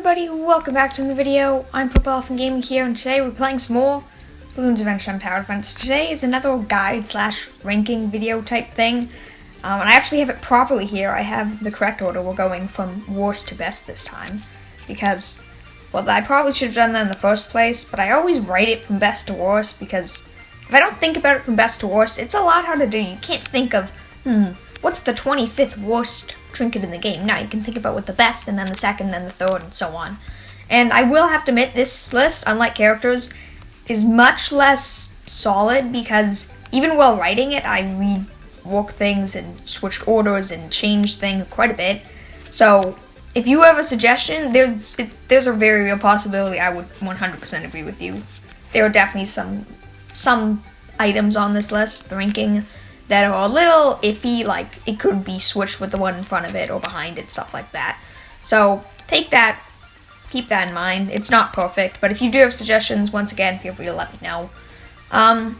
everybody, welcome back to the video. I'm Purple Elephant Gaming here, and today we're playing some more Bloons Adventure on Power Defense. Today is another guide / ranking video type thing, and I actually have it properly here. I have the correct order. We're going from worst to best this time, because, well, I probably should have done that in the first place, but I always write it from best to worst, because if I don't think about it from best to worst, it's a lot harder to do. You can't think of, what's the 25th worst trinket in the game? Now you can think about what the best, and then the second, then the third, and so on. And I will have to admit, this list, unlike characters, is much less solid, because even while writing it, I rework things and switched orders and changed things quite a bit. So if you have a suggestion, there's a very real possibility I would 100% agree with you. There are definitely some items on this list, the ranking, that are a little iffy, like it could be switched with the one in front of it or behind it, stuff like that. So take that, keep that in mind. It's not perfect, but if you do have suggestions, once again, feel free to let me know. One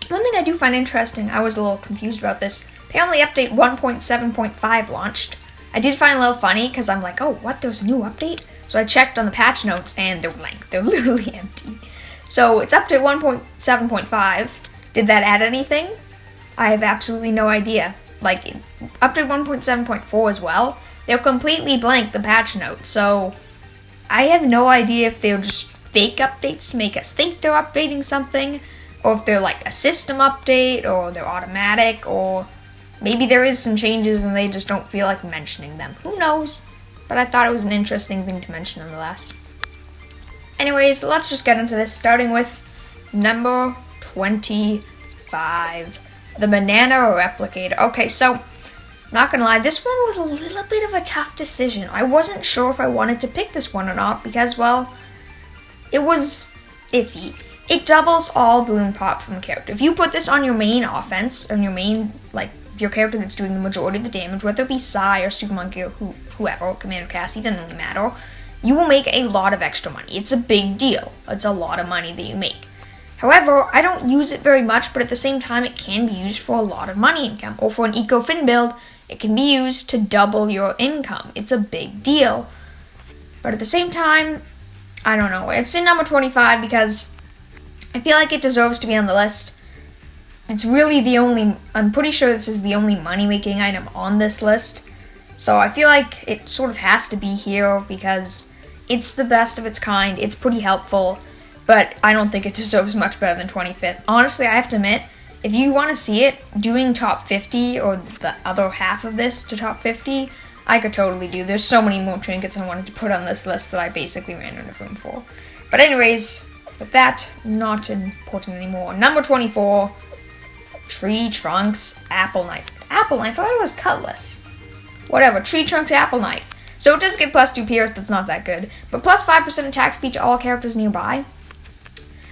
thing I do find interesting, I was a little confused about this. Apparently update 1.7.5 launched. I did find it a little funny, because I'm like, oh, what, there's a new update? So I checked on the patch notes, and they're blank. They're literally empty. So it's update 1.7.5. Did that add anything? I have absolutely no idea. Like, update 1.7.4 as well, they're completely blank, the patch notes, so I have no idea if they're just fake updates to make us think they're updating something, or if they're like a system update, or they're automatic, or maybe there is some changes and they just don't feel like mentioning them. Who knows? But I thought it was an interesting thing to mention nonetheless. Anyways, let's just get into this, starting with number 25. The Banana Replicator. Okay, so, not gonna lie, this one was a little bit of a tough decision. I wasn't sure if I wanted to pick this one or not, because, well, it was iffy. It doubles all balloon pop from a character. If you put this on your main offense, on your main, like, your character that's doing the majority of the damage, whether it be Psy or Super Monkey or whoever, or Commander Cassie, doesn't really matter, you will make a lot of extra money. It's a big deal. It's a lot of money that you make. However, I don't use it very much, but at the same time, it can be used for a lot of money income. Or for an eco-fin build, it can be used to double your income. It's a big deal. But at the same time, I don't know. It's in number 25 because I feel like it deserves to be on the list. It's really the only, I'm pretty sure this is the only money-making item on this list. So I feel like it sort of has to be here because it's the best of its kind. It's pretty helpful. But I don't think it deserves much better than 25th. Honestly, I have to admit, if you want to see it, doing top 50, or the other half of this to top 50, I could totally do. There's so many more trinkets I wanted to put on this list that I basically ran out of room for. But anyways, with that, not important anymore. Number 24, Tree Trunks Apple Knife. Apple Knife? I thought it was Cutlass. Whatever, Tree Trunks Apple Knife. So it does get plus 2 Pierce, that's not that good. But plus 5% attack speed to all characters nearby.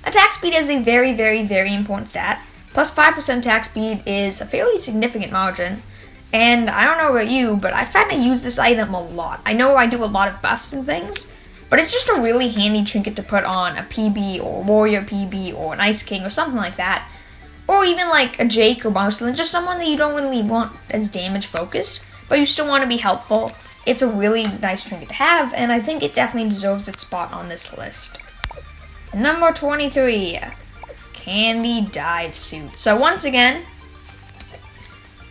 Attack speed is a very, very, very important stat. Plus 5% attack speed is a fairly significant margin. And I don't know about you, but I find I use this item a lot. I know I do a lot of buffs and things, but it's just a really handy trinket to put on a PB or Warrior PB or an Ice King or something like that. Or even like a Jake or Marceline, just someone that you don't really want as damage focused, but you still want to be helpful. It's a really nice trinket to have, and I think it definitely deserves its spot on this list. Number 23, Candy Dive Suit. So once again,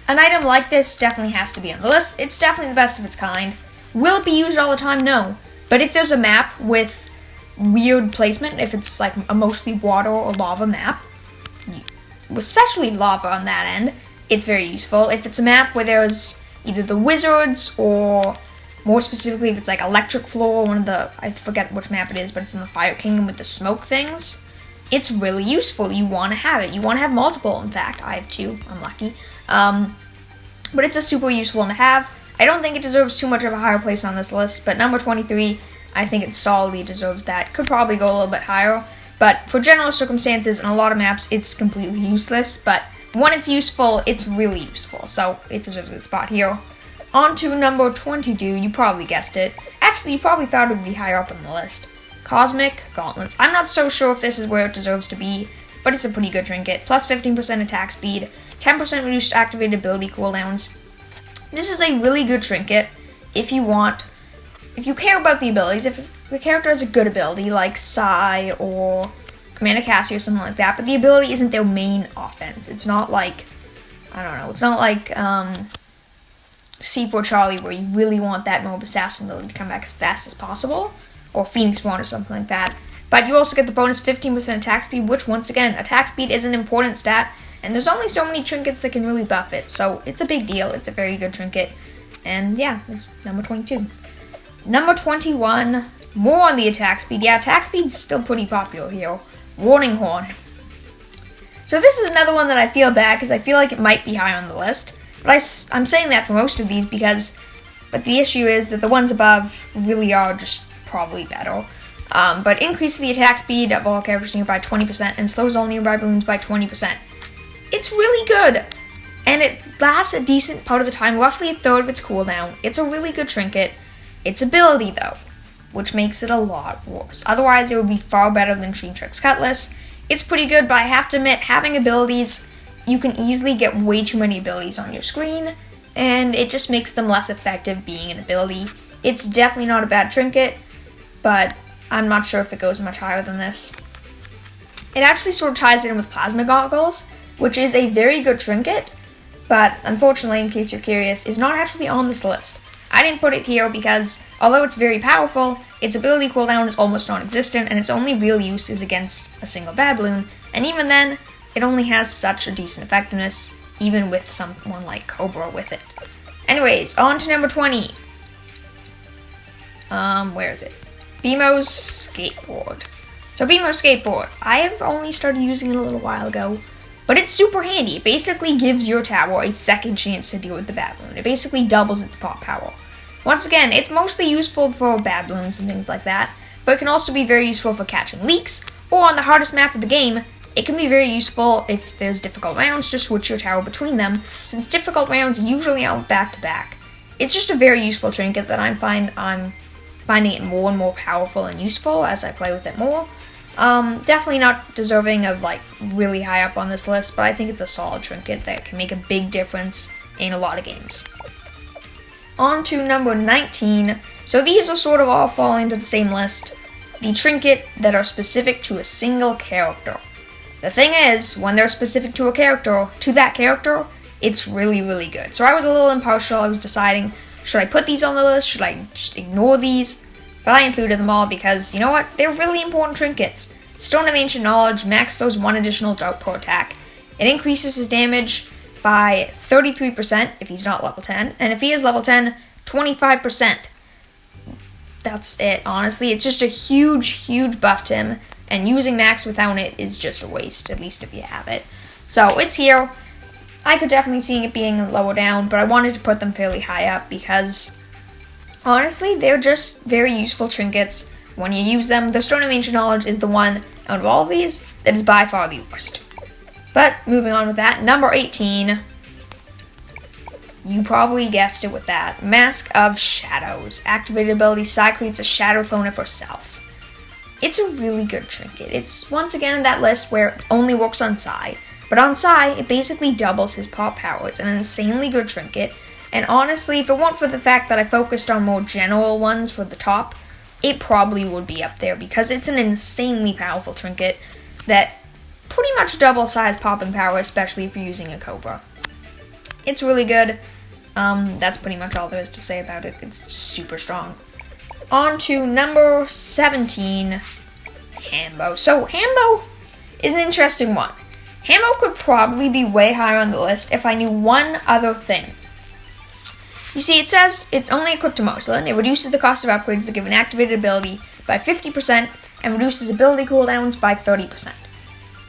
an item like this definitely has to be on the list. It's definitely the best of its kind. Will it be used all the time? No. But if there's a map with weird placement, if it's like a mostly water or lava map, especially lava on that end, it's very useful. If it's a map where there's either the wizards or more specifically, if it's like Electric Floor, one of the, I forget which map it is, but it's in the Fire Kingdom with the smoke things, it's really useful. You want to have it. You want to have multiple, in fact. I have 2. I'm lucky. But it's a super useful one to have. I don't think it deserves too much of a higher place on this list, but number 23, I think it solidly deserves that. Could probably go a little bit higher, but for general circumstances and a lot of maps, it's completely useless, but when it's useful, it's really useful, so it deserves its spot here. On to number 22, you probably guessed it. Actually, you probably thought it would be higher up on the list. Cosmic Gauntlets. I'm not so sure if this is where it deserves to be, but it's a pretty good trinket. Plus 15% attack speed, 10% reduced activated ability cooldowns. This is a really good trinket if you want if you care about the abilities, if the character has a good ability like Psy or Commander Cassie or something like that, but the ability isn't their main offense. It's not like, I don't know, it's not like C4 Charlie where you really want that Mob Assassin ability to come back as fast as possible, or Phoenix One or something like that. But you also get the bonus 15% attack speed, which once again, attack speed is an important stat, and there's only so many trinkets that can really buff it, so it's a big deal. It's a very good trinket, and yeah, it's number 22. Number 21, more on the attack speed. Yeah, attack speed's still pretty popular here. Warning Horn. So this is another one that I feel bad, because I feel like it might be high on the list. But I'm saying that for most of these but the issue is that the ones above really are just probably better. But increases the attack speed of all characters nearby by 20% and slows all nearby balloons by 20%. It's really good, and it lasts a decent part of the time, roughly a third of its cooldown. It's a really good trinket. Its ability, though, which makes it a lot worse. Otherwise, it would be far better than Trinkets Cutlass. It's pretty good, but I have to admit, having abilities, you can easily get way too many abilities on your screen, and it just makes them less effective being an ability. It's definitely not a bad trinket, but I'm not sure if it goes much higher than this. It actually sort of ties in with Plasma Goggles, which is a very good trinket, but unfortunately, in case you're curious, is not actually on this list. I didn't put it here because, although it's very powerful, its ability cooldown is almost non-existent, and its only real use is against a single bad balloon, and even then, it only has such a decent effectiveness, even with someone like Cobra with it. Anyways, on to number 20. Where is it? BMO's Skateboard. So BMO's Skateboard, I have only started using it a little while ago, but it's super handy. It basically gives your tower a second chance to deal with the bad balloon. It basically doubles its pop power. Once again, it's mostly useful for bad balloons and things like that, but it can also be very useful for catching leaks, or on the hardest map of the game, it can be very useful if there's difficult rounds to switch your tower between them, since difficult rounds usually aren't back to back. It's just a very useful trinket that I'm finding it more and more powerful and useful as I play with it more. Definitely not deserving of like really high up on this list, but I think it's a solid trinket that can make a big difference in a lot of games. On to number 19. So these are sort of all falling into the same list. The trinket that are specific to a single character. The thing is, when they're specific to that character, it's really, really good. So I was a little impartial. I was deciding, should I put these on the list? Should I just ignore these? But I included them all because, you know what? They're really important trinkets. Stone of Ancient Knowledge, max throws 1 additional dart per attack. It increases his damage by 33% if he's not level 10, and if he is level 10, 25%. That's it, honestly. It's just a huge, huge buff to him, and using max without it is just a waste, at least if you have it. So, it's here. I could definitely see it being lower down, but I wanted to put them fairly high up because, honestly, they're just very useful trinkets. When you use them, the Stone of Ancient Knowledge is the one out of all of these that is by far the worst. But, moving on with that, number 18, you probably guessed it with that. Mask of Shadows. Activated ability, Psy creates a shadow clone of herself. It's a really good trinket. It's, once again, in that list where it only works on Psy. But on Psy, it basically doubles his pop power. It's an insanely good trinket. And honestly, if it weren't for the fact that I focused on more general ones for the top, it probably would be up there because it's an insanely powerful trinket that pretty much double size popping power, especially if you're using a Cobra. It's really good. That's pretty much all there is to say about it. It's super strong. On to number 17, Hambo. So Hambo is an interesting one. Hambo could probably be way higher on the list if I knew one other thing. You see, it says it's only equipped to Marceline. It reduces the cost of upgrades that give an activated ability by 50% and reduces ability cooldowns by 30%.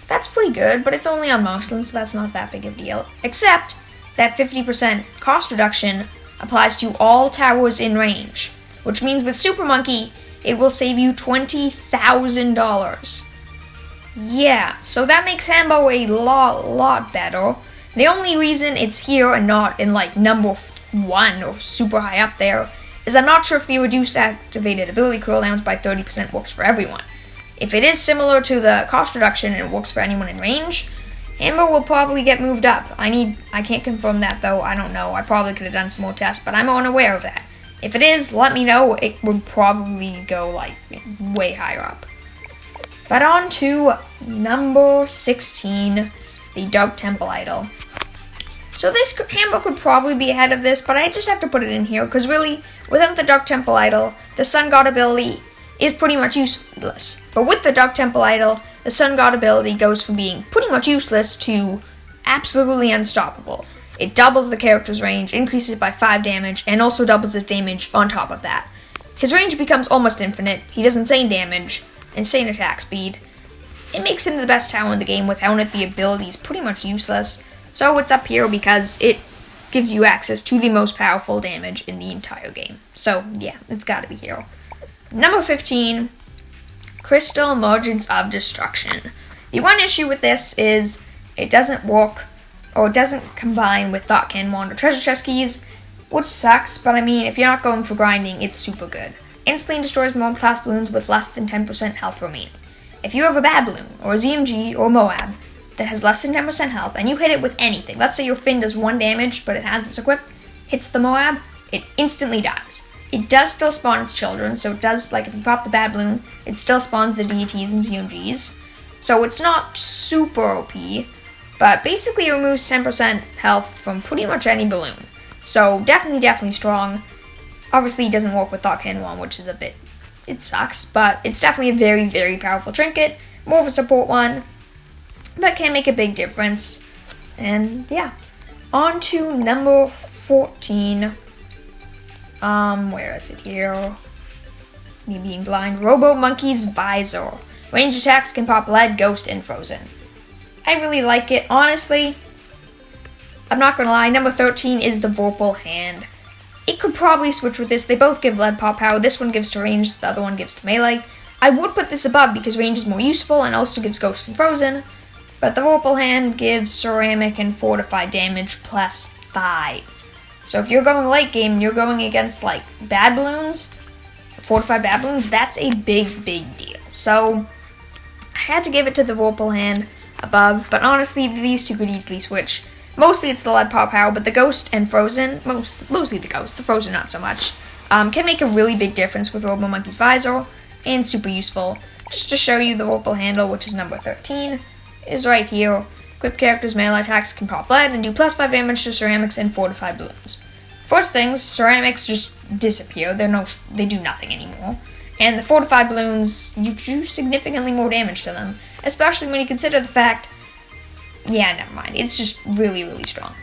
That's pretty good, but it's only on Marceline, so that's not that big of a deal. Except that 50% cost reduction applies to all towers in range, which means with Super Monkey, it will save you $20,000. Yeah, so that makes Hambo a lot better. The only reason it's here and not in like number 1 or super high up there is I'm not sure if the reduced activated ability cooldowns by 30% works for everyone. If it is similar to the cost reduction and it works for anyone in range, Hambo will probably get moved up. I can't confirm that though, I don't know. I probably could have done some more tests, but I'm unaware of that. If it is, let me know. It would probably go like way higher up. But on to number 16, the Dark Temple Idol. So this handbook would probably be ahead of this, but I just have to put it in here, because really, without the Dark Temple Idol, the Sun God ability is pretty much useless. But with the Dark Temple Idol, the Sun God ability goes from being pretty much useless to absolutely unstoppable. It doubles the character's range, increases it by 5 damage, and also doubles its damage on top of that. His range becomes almost infinite, he does insane damage, insane attack speed. It makes him the best tower in the game. Without it, the ability is pretty much useless. So it's up here because it gives you access to the most powerful damage in the entire game. So yeah, it's gotta be here. Number 15, Crystal Margins of Destruction. The one issue with this is it doesn't work, or it doesn't combine with Thought Cannon Wand or Treasure Chest keys, which sucks, but I mean, if you're not going for grinding, it's super good. Instantly destroys mob class balloons with less than 10% health remaining. If you have a bad balloon, or a ZMG, or Moab, that has less than 10% health, and you hit it with anything, let's say your Finn does 1 damage, but it has this equipped, hits the Moab, it instantly dies. It does still spawn its children, so it does, like if you pop the bad balloon, it still spawns the deities and ZMGs. So it's not super OP, but basically it removes 10% health from pretty much any balloon. So definitely strong. Obviously it doesn't work with Thought Cannon Wand, which is a bit, it sucks, but it's definitely a very powerful trinket, more of a support one, but can make a big difference. And yeah, on to number 14. Where is it here? Me being blind. Robo Monkey's Visor. Range attacks can pop lead, ghost, and frozen. I really like it, honestly. I'm not gonna lie, number 13 is the Vorpal Hand. It could probably switch with this. They both give lead pop power. This one gives to range, the other one gives to melee. I would put this above because range is more useful and also gives ghost and frozen. But the Vorpal Hand gives ceramic and fortified damage plus 5. So if you're going late game and you're going against like bad balloons, fortified bad balloons, that's a big deal. So I had to give it to the Vorpal Hand above, but honestly these two could easily switch. Mostly it's the lead pop power, but the ghost and frozen, mostly the ghost, the frozen not so much, can make a really big difference with Robo Monkey's Visor, and super useful. Just to show you the Vorpal Handle, which is number 13, is right here. Equipped characters' melee attacks can pop lead and do plus 5 damage to ceramics and fortified balloons. First things, ceramics just disappear, they do nothing anymore. And the fortified balloons, you do significantly more damage to them, especially when you consider the fact, yeah, never mind, it's just really strong.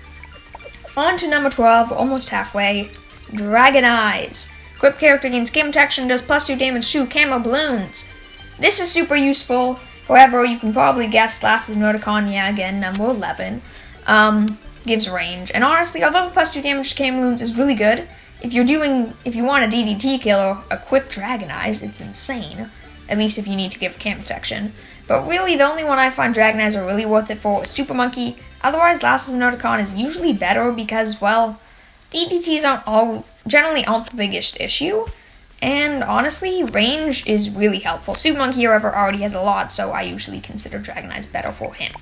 On to number 12, we're almost halfway, Dragon Eyes. Equipped character gains skin protection, does plus 2 damage to camo balloons. This is super useful. However, you can probably guess Last of Noticon, yeah, again, number 11, gives range. And honestly, although the plus 2 damage to camo balloons is really good, if you want a DDT killer, equip Dragon Eyes, it's insane. At least if you need to give camo protection. But really, the only one I find Dragon Eyes are really worth it for is Super Monkey. Otherwise, Last of Noticon is usually better because, well, DDTs generally aren't the biggest issue. And honestly, range is really helpful. Super Monkey, however, already has a lot, so I usually consider Dragon Eyes better for him.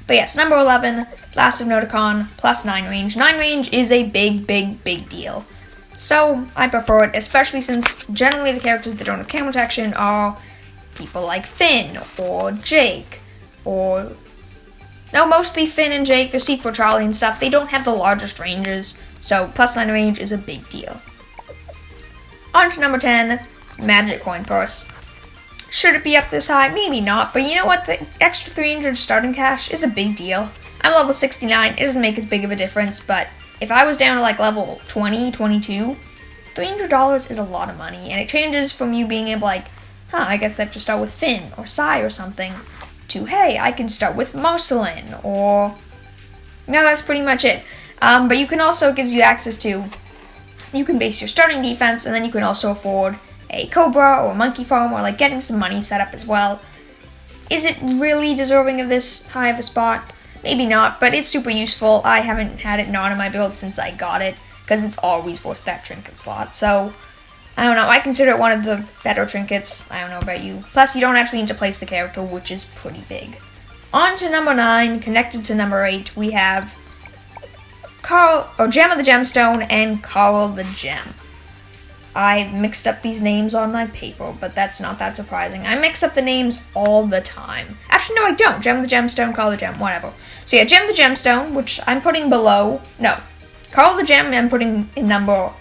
But yes, number 11, Last of Noticon, plus 9 range. 9 range is a big deal. So, I prefer it, especially since generally the characters that don't have camo protection are people like Finn, or Jake, mostly Finn and Jake, they're C4 Charlie and stuff. They don't have the largest ranges, so plus 9 range is a big deal. On to number 10, Magic Coin Purse. Should it be up this high? Maybe not, but you know what? The extra 300 starting cash is a big deal. I'm level 69, it doesn't make as big of a difference, but if I was down to like level 20, 22, $300 is a lot of money, and it changes from you being able like, I guess I have to start with Finn, or Sai or something, to, hey, I can start with Marceline, or, no, that's pretty much it. But you can also, it gives you access to, you can base your starting defense, and then you can also afford a Cobra or Monkey Farm, or like getting some money set up as well. Is it really deserving of this high of a spot? Maybe not, but it's super useful. I haven't had it not in my build since I got it, because it's always worth that trinket slot. So, I don't know, I consider it one of the better trinkets. I don't know about you. Plus, you don't actually need to place the character, which is pretty big. On to number 9, connected to number 8, we have Gem of the Gemstone and Carl the Gem. I mixed up these names on my paper, but that's not that surprising. I mix up the names all the time. Actually, no, I don't. Gem the Gemstone, Carl the Gem, whatever. So yeah, Gem the Gemstone, which I'm putting below. No, Carl the Gem I'm putting in number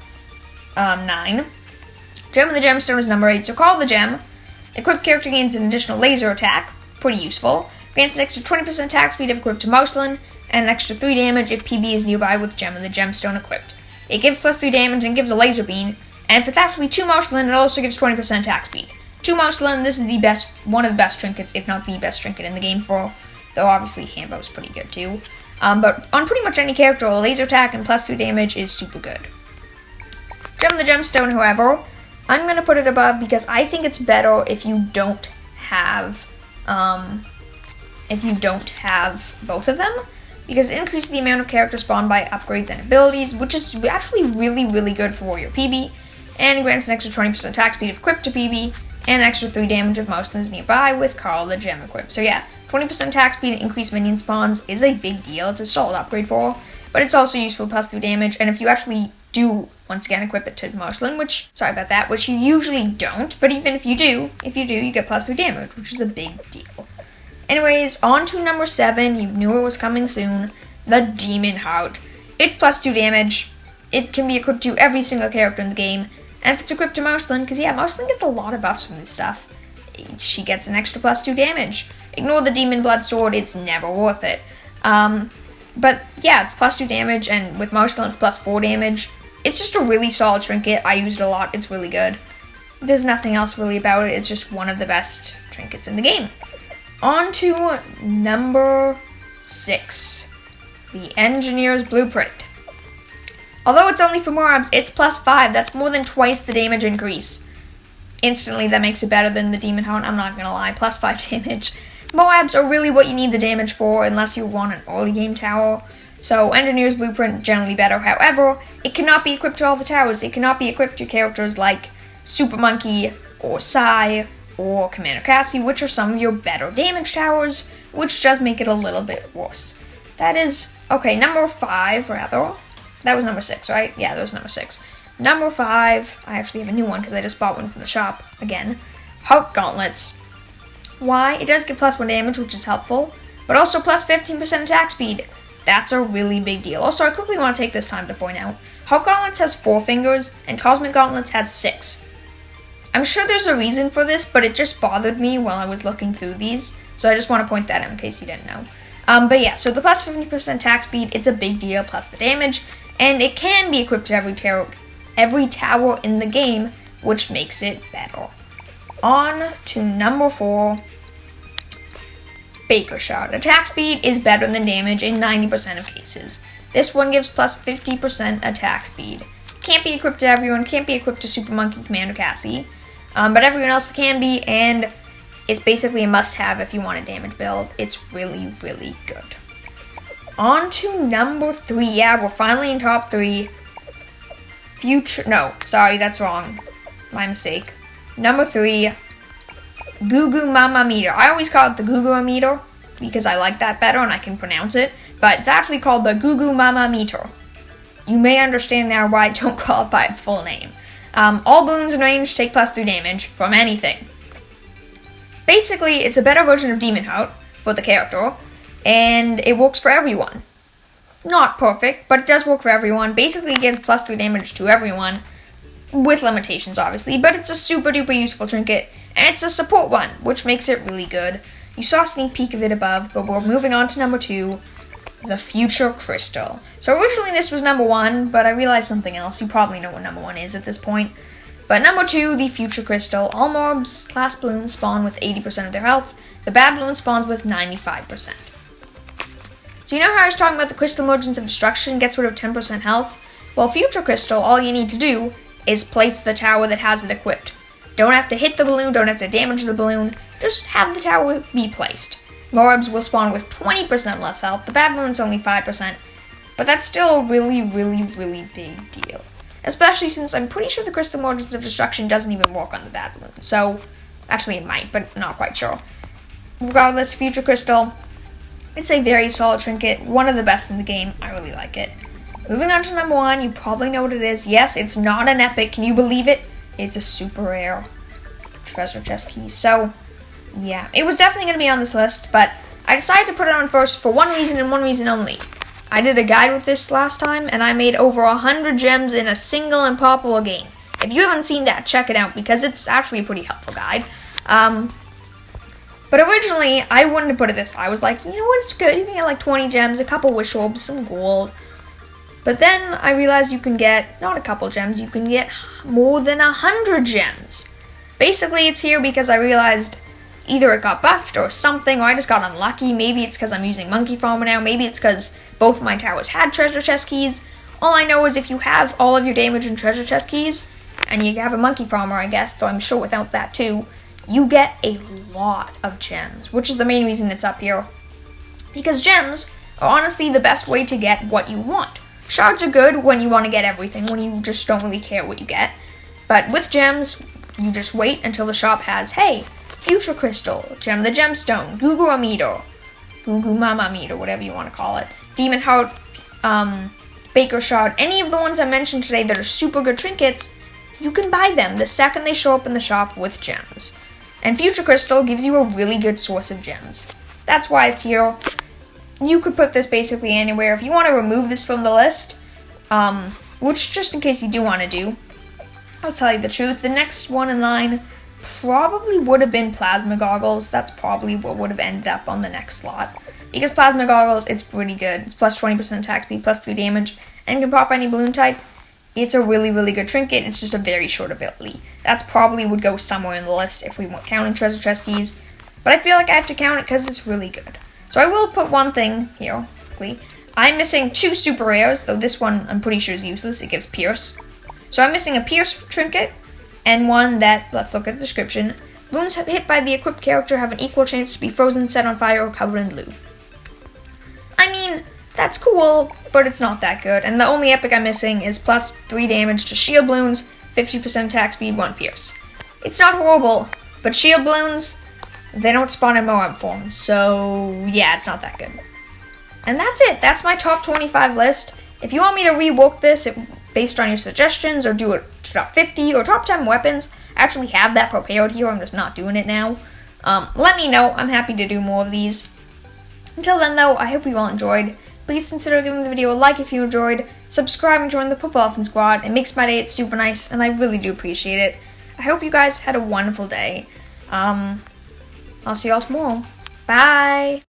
9. Gem of the Gemstone is number 8. So Carl the Gem. Equipped character gains an additional laser attack. Pretty useful. Grants an extra 20% attack speed if equipped to Marceline, and an extra 3 damage if PB is nearby with Gem of the Gemstone equipped. It gives plus 3 damage and gives a laser beam, and if it's actually 2 Marceline, it also gives 20% attack speed. 2 Marceline, this is the best, one of the best trinkets, if not the best trinket in the game for, though obviously Hambo's pretty good too. But on pretty much any character, a laser attack and plus 3 damage is super good. Gem of the Gemstone, however, I'm going to put it above because I think it's better if you don't have both of them, because it increases the amount of characters spawned by upgrades and abilities, which is actually really, really good for Warrior PB, and grants an extra 20% attack speed if equipped to PB, and an extra 3 damage if Marceline is nearby with Carl the Gem equipped. So yeah, 20% attack speed and increased minion spawns is a big deal. It's a solid upgrade for, but it's also useful plus 3 damage, and if you actually do once again equip it to Marceline, which you usually don't, but even if you do, you get plus 3 damage, which is a big deal. Anyways, on to number 7, you knew it was coming soon, the Demon Heart. It's plus 2 damage, it can be equipped to every single character in the game, and if it's equipped to Marceline, because yeah, Marceline gets a lot of buffs from this stuff, she gets an extra plus 2 damage. Ignore the Demon Blood Sword, it's never worth it. But yeah, it's plus 2 damage, and with Marceline it's plus 4 damage. It's just a really solid trinket. I use it a lot. It's really good. There's nothing else really about it. It's just one of the best trinkets in the game. On to number 6. The Engineer's Blueprint. Although it's only for Moabs, it's plus 5. That's more than twice the damage increase. Instantly, that makes it better than the Demon Hound. I'm not gonna lie. Plus 5 damage. Moabs are really what you need the damage for, unless you want an early game tower. So, Engineer's Blueprint, generally better. However, it cannot be equipped to all the towers. It cannot be equipped to characters like Super Monkey, or Sai, or Commander Cassie, which are some of your better damage towers, which does make it a little bit worse. That is, okay, number 5, rather. That was number 6, right? Yeah, that was number 6. Number 5, I actually have a new one, because I just bought one from the shop, again. Heart Gauntlets. Why? It does give plus 1 damage, which is helpful, but also plus 15% attack speed. That's a really big deal. Also, I quickly want to take this time to point out, Heart Gauntlets has 4 fingers, and Cosmic Gauntlets has 6. I'm sure there's a reason for this, but it just bothered me while I was looking through these, so I just want to point that out in case you didn't know. But yeah, so the plus 50% attack speed, it's a big deal, plus the damage, and it can be equipped to every tower in the game, which makes it better. On to number 4. Baker Shot. Attack speed is better than damage in 90% of cases. This one gives plus 50% attack speed. Can't be equipped to everyone, can't be equipped to Super Monkey, Commander Cassie, but everyone else can be, and it's basically a must-have if you want a damage build. It's really, really good. On to number 3. Yeah, we're finally in top 3. No, sorry, that's wrong. My mistake. Number 3. Goo Goo Mama Meter. I always call it the Goo Goo Meter because I like that better and I can pronounce it, but it's actually called the Goo Goo Mama Meter. You may understand now why I don't call it by its full name. All balloons in range take plus 3 damage from anything. Basically, it's a better version of Demon Heart for the character, and it works for everyone. Not perfect, but it does work for everyone. Basically, it gives plus 3 damage to everyone, with limitations, obviously, but it's a super duper useful trinket, and it's a support one, which makes it really good. You saw a sneak peek of it above, but we're moving on to number 2, the Future Crystal. So originally this was number 1, but I realized something else. You probably know what number 1 is at this point. But number 2, the Future Crystal. All mobs, class balloons spawn with 80% of their health. The bad balloon spawns with 95%. So you know how I was talking about the Crystal Emergence of Destruction gets rid of 10% health? Well, Future Crystal, all you need to do is place the tower that has it equipped. Don't have to hit the balloon, don't have to damage the balloon, just have the tower be placed. Morbs will spawn with 20% less health, the bad balloon's only 5%, but that's still a really, really, really big deal. Especially since I'm pretty sure the Crystal Emergence of Destruction doesn't even work on the bad balloon, so actually it might, but not quite sure. Regardless, Future Crystal, it's a very solid trinket, one of the best in the game, I really like it. Moving on to number 1, you probably know what it is. Yes, it's not an epic. Can you believe it? It's a super rare treasure chest key. So, yeah, it was definitely going to be on this list, but I decided to put it on first for one reason and one reason only. I did a guide with this last time, and I made over 100 gems in a single unpopular game. If you haven't seen that, check it out, because it's actually a pretty helpful guide. But originally, I wouldn't have put it this. I was like, you know what, it's good. You can get like 20 gems, a couple wish orbs, some gold. But then I realized you can get, not a couple gems, you can get more than 100 gems. Basically, it's here because I realized either it got buffed or something, or I just got unlucky. Maybe it's because I'm using Monkey Farmer now. Maybe it's because both my towers had treasure chest keys. All I know is if you have all of your damage and treasure chest keys, and you have a Monkey Farmer, I guess, though I'm sure without that too, you get a lot of gems, which is the main reason it's up here. Because gems are honestly the best way to get what you want. Shards are good when you want to get everything, when you just don't really care what you get. But with gems, you just wait until the shop has, hey, Future Crystal, Gem the Gemstone, Gugu Meter, Gugu Mama Meter, whatever you want to call it, Demon Heart, Baker Shard, any of the ones I mentioned today that are super good trinkets, you can buy them the second they show up in the shop with gems. And Future Crystal gives you a really good source of gems. That's why it's here. You could put this basically anywhere. If you want to remove this from the list, which just in case you do want to do, I'll tell you the truth. The next one in line probably would have been Plasma Goggles. That's probably what would have ended up on the next slot. Because Plasma Goggles, it's pretty good. It's plus 20% attack speed, plus 3 damage, and can pop any balloon type. It's a really, really good trinket. It's just a very short ability. That's probably would go somewhere in the list if we weren't counting treasure chest keys. But I feel like I have to count it because it's really good. So I will put one thing here, quickly. I'm missing 2 super rares, though this one I'm pretty sure is useless. It gives Pierce. So I'm missing a Pierce trinket, and one that, let's look at the description. Bloons hit by the equipped character have an equal chance to be frozen, set on fire, or covered in glue. I mean, that's cool, but it's not that good. And the only epic I'm missing is plus 3 damage to Shield Bloons, 50% attack speed, 1 Pierce. It's not horrible, but Shield Bloons, they don't spawn in Moab form, so yeah, it's not that good. And that's it. That's my top 25 list. If you want me to rework this based on your suggestions, or do it to top 50 or top 10 weapons, I actually have that prepared here. I'm just not doing it now. Let me know. I'm happy to do more of these. Until then, though, I hope you all enjoyed. Please consider giving the video a like if you enjoyed, subscribe and join the Purple Elephant Squad. It makes my day, it's super nice, and I really do appreciate it. I hope you guys had a wonderful day. I'll see you all tomorrow. Bye!